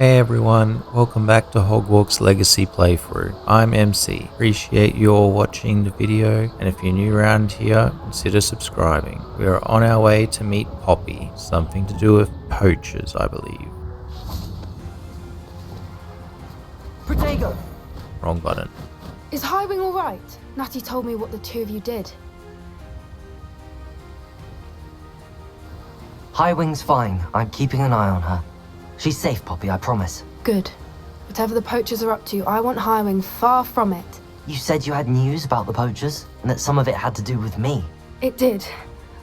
Hey everyone, welcome back to Hogwarts Legacy playthrough. I'm MC. Appreciate you all watching the video, and if you're new around here, consider subscribing. We are on our way to meet Poppy, something to do with poachers, I believe. Protego! Wrong button. Is Highwing all right? Natty told me what the two of you did. Highwing's fine. I'm keeping an eye on her. She's safe, Poppy, I promise. Good. Whatever the poachers are up to, I want Highwing far from it. You said you had news about the poachers, and that some of it had to do with me. It did.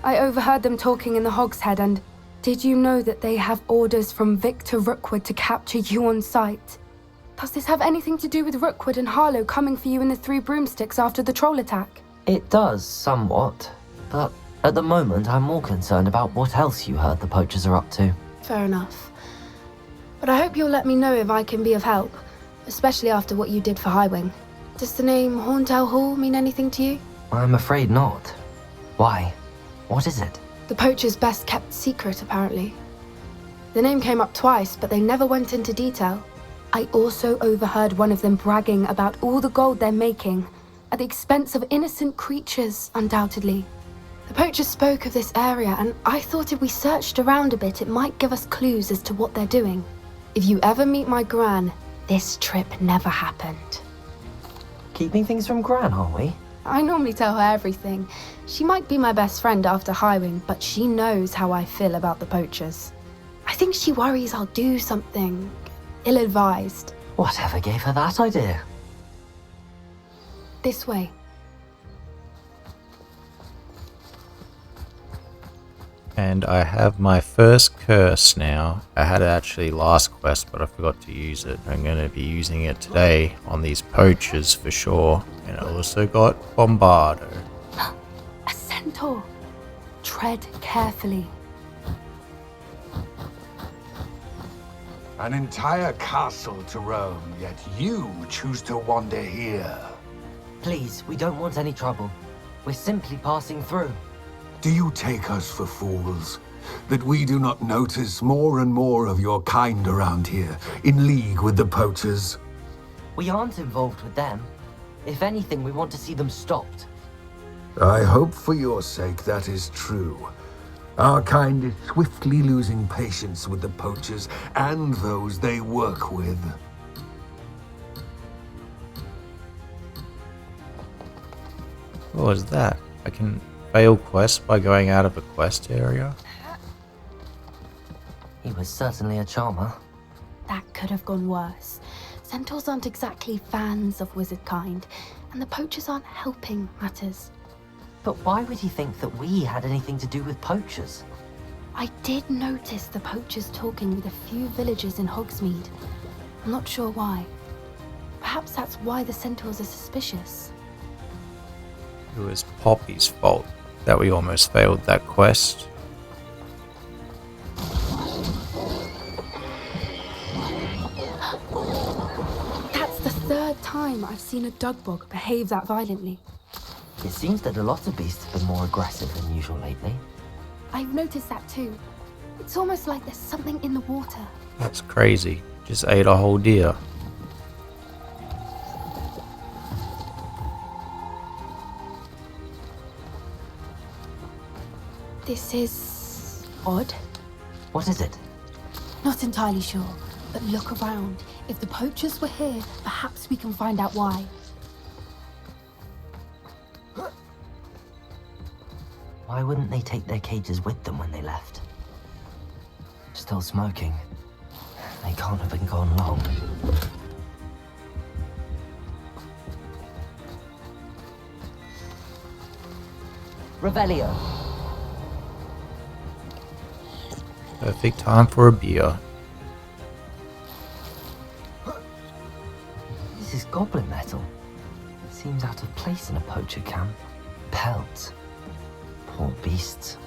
I overheard them talking in the Hogshead, and did you know that they have orders from Victor Rookwood to capture you on sight? Does this have anything to do with Rookwood and Harlow coming for you in the Three Broomsticks after the troll attack? It does, somewhat. But at the moment, I'm more concerned about what else you heard the poachers are up to. Fair enough. But I hope you'll let me know if I can be of help, especially after what you did for Highwing. Does the name Horntail Hall mean anything to you? I'm afraid not. Why? What is it? The poacher's best kept secret, apparently. The name came up twice, but they never went into detail. I also overheard one of them bragging about all the gold they're making, at the expense of innocent creatures, undoubtedly. The poachers spoke of this area, and I thought if we searched around a bit, it might give us clues as to what they're doing. If you ever meet my Gran, this trip never happened. Keeping things from Gran, aren't we? I normally tell her everything. She might be my best friend after Highwing, but she knows how I feel about the poachers. I think she worries I'll do something ill-advised. Whatever gave her that idea? This way. And I have my first curse now. I had it actually last quest, but I forgot to use it. I'm going to be using it today on these poachers for sure. And I also got Bombardo. A centaur. Tread carefully. An entire castle to roam, yet you choose to wander here. Please, we don't want any trouble. We're simply passing through. Do you take us for fools? That we do not notice more and more of your kind around here, in league with the poachers? We aren't involved with them. If anything, we want to see them stopped. I hope for your sake that is true. Our kind is swiftly losing patience with the poachers and those they work with. What was that? I can fail quests by going out of a quest area? He was certainly a charmer. That could have gone worse. Centaurs aren't exactly fans of wizard kind, and the poachers aren't helping matters. But why would he think that we had anything to do with poachers? I did notice the poachers talking with a few villagers in Hogsmeade. I'm not sure why. Perhaps that's why the centaurs are suspicious. It was Poppy's fault that we almost failed that quest. That's the third time I've seen a dugbog behave that violently. It seems that a lot of beasts have been more aggressive than usual lately. I've noticed that too. It's almost like there's something in the water. That's crazy. Just ate a whole deer. This is odd. What is it? Not entirely sure, but look around. If the poachers were here, perhaps we can find out why. Why wouldn't they take their cages with them when they left? Still smoking. They can't have been gone long. Revelio. Perfect time for a beer. This is goblin metal. It seems out of place in a poacher camp. Pelts. Poor beasts.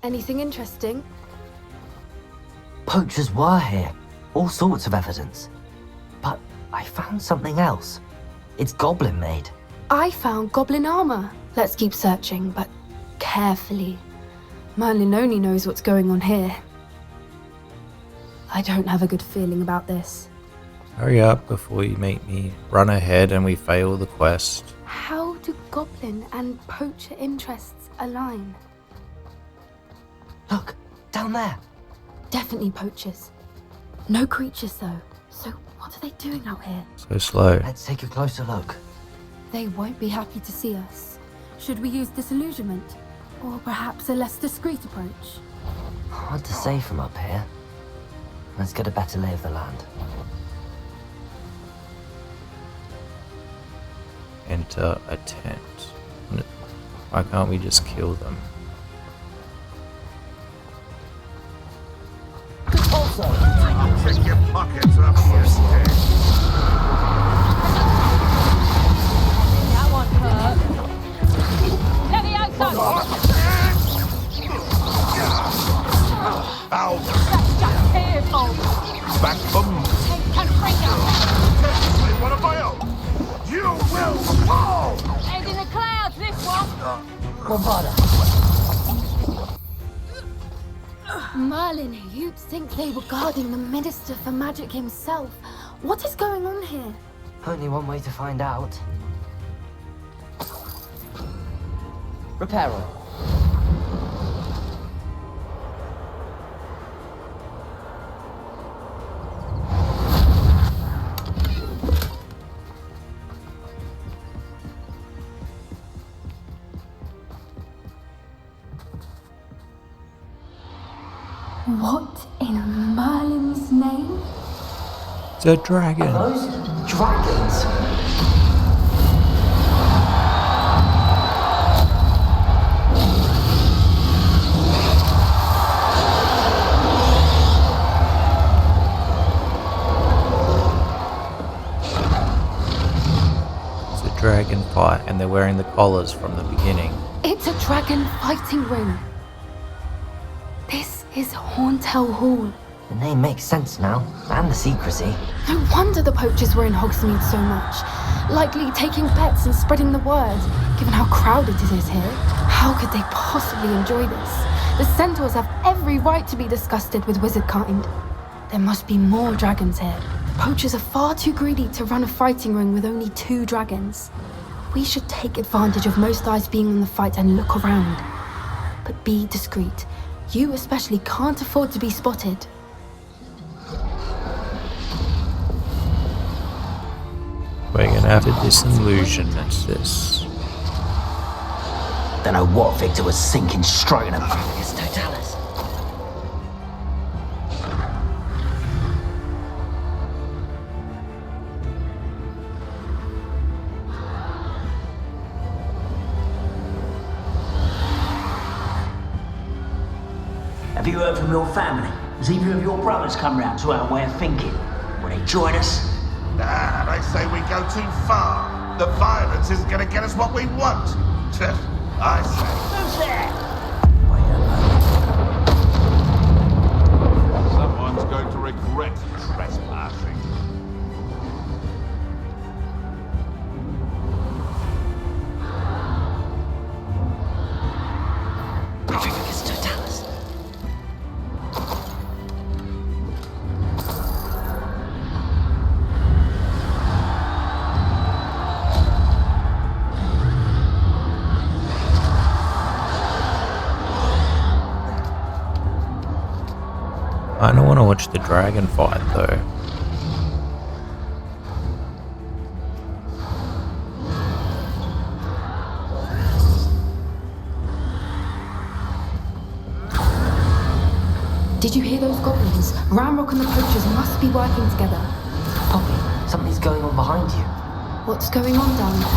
Anything interesting? Poachers were here. All sorts of evidence. But I found something else. It's goblin made. I found goblin armor. Let's keep searching, but carefully. Merlin only knows what's going on here. I don't have a good feeling about this. Hurry up before you make me run ahead and we fail the quest. How do goblin and poacher interests align? Look, down there. Definitely poachers. No creatures though. So what are they doing out here? So slow. Let's take a closer look. They won't be happy to see us. Should we use disillusionment? Or perhaps a less discreet approach? Hard to say from up here. Let's get a better lay of the land. Enter a tent. Why can't we just kill them? Also, Check your pockets up here, Stick. That one hurt. Levioso! Ow! That's just fearful. Back from Take Confringo. technically one of my own. You will fall! Head in the clouds, this one. Bravada. Merlin, you'd think they were guarding the Minister for Magic himself. What is going on here? Only one way to find out. Repair oil. What in Merlin's name? The dragon. Those dragons. It's a dragon fight and they're wearing the collars from the beginning. It's a dragon fighting ring. This is Hauntel Hall. The name makes sense now, and the secrecy. No wonder the poachers were in Hogsmeade so much. Likely taking bets and spreading the word, given how crowded it is here. How could they possibly enjoy this? The Centaurs have every right to be disgusted with wizard kind. There must be more dragons here. The poachers are far too greedy to run a fighting ring with only 2 dragons. We should take advantage of most eyes being on the fight and look around. But be discreet. You especially can't afford to be spotted. We're gonna have to disillusionment this. Don't know what Victor was sinking straight in a It's Totalis. Have you heard from your family? Has either of your brothers come round to our way of thinking? Will they join us? Nah, they say we go too far. The violence isn't gonna get us what we want. I say. Who's that? Someone's going to regret trespassing. It's Totalis. I don't want to watch the dragon fight though. Did you hear those goblins? Ramrock and the poachers must be working together. Poppy, something's going on behind you. What's going on down there?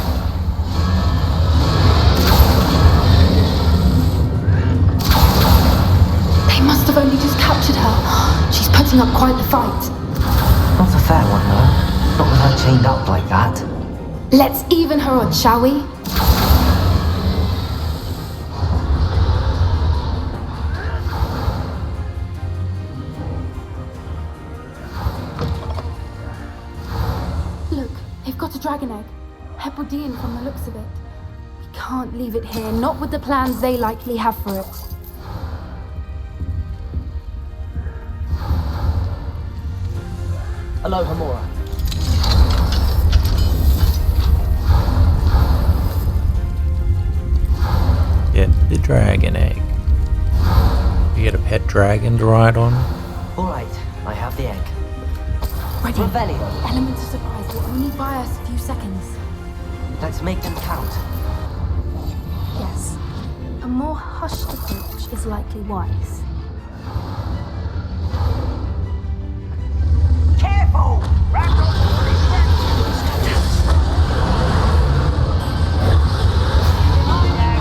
They must have only just captured her. She's putting up quite the fight. Not a fair one, though. Not with her chained up like that. Let's even her odds, shall we? Look, they've got a dragon egg. Hebridean from the looks of it. We can't leave it here, not with the plans they likely have for it. Aloha Mora. Get the dragon egg. You get a pet dragon to ride on. Alright, I have the egg. Ready. Revelio. Element of surprise will only buy us a few seconds. Let's make them count. Yes. A more hushed approach is likely wise. Careful!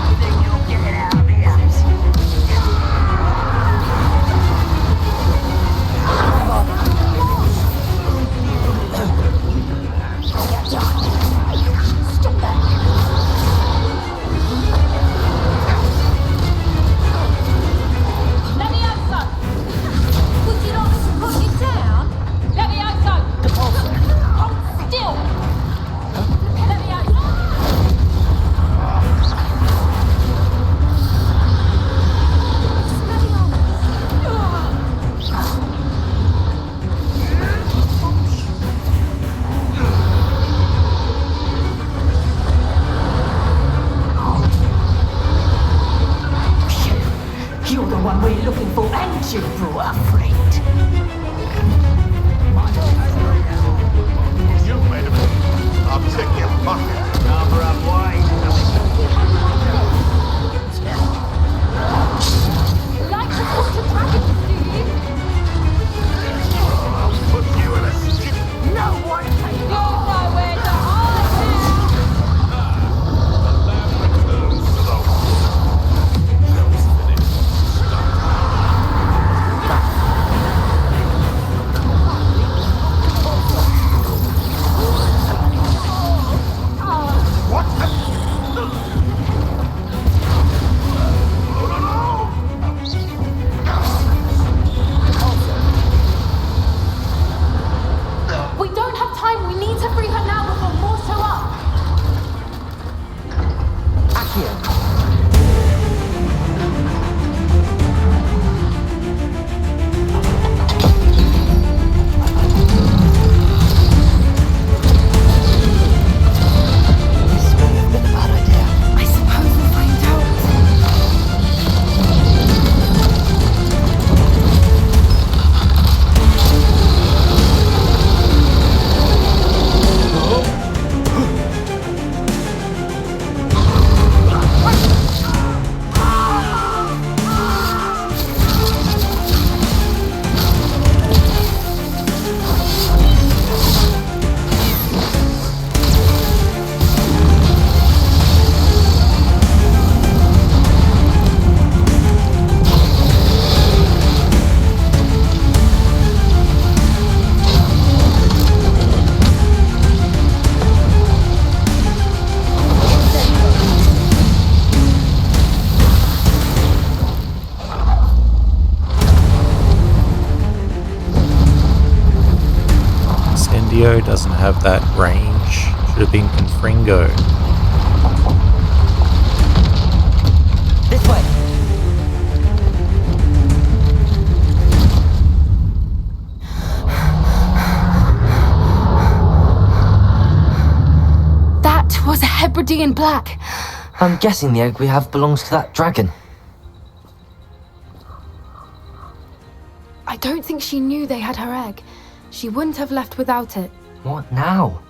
You think you'll get it out of the house? Levioso! Push it down! Levioso! Hold still! Levioso! You're the one we're looking for, and you brought a friend. You made a move. I'll take your bucket. Number of wine. Like to talk to dragons, do you? I'll put you in a skip. No one can You know where to hide now! The lamb returns to the What? We don't have time. We need to free her now before more show up. Accio. This may have been a bad idea. I suppose we'll find out. Incendio doesn't have that range. Should have been Confringo. This way. That was a Hebridean black. I'm guessing the egg we have belongs to that dragon. I don't think she knew they had her egg. She wouldn't have left without it. What now?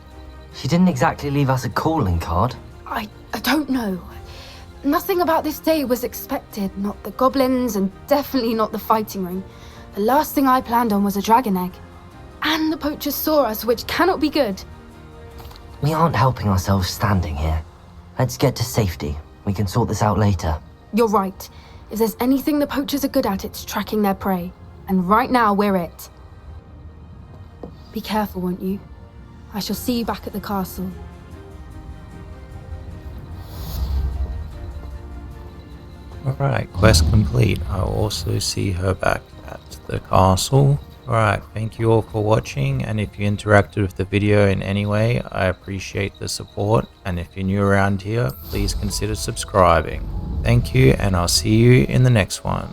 She didn't exactly leave us a calling card. I don't know. Nothing about this day was expected. Not the goblins, and definitely not the fighting ring. The last thing I planned on was a dragon egg. And the poachers saw us, which cannot be good. We aren't helping ourselves standing here. Let's get to safety. We can sort this out later. You're right. If there's anything the poachers are good at, it's tracking their prey. And right now, we're it. Be careful, won't you? I shall see you back at the castle. Alright, quest complete. I'll also see her back at the castle. Alright, thank you all for watching, and if you interacted with the video in any way, I appreciate the support, and if you're new around here, please consider subscribing. Thank you, and I'll see you in the next one.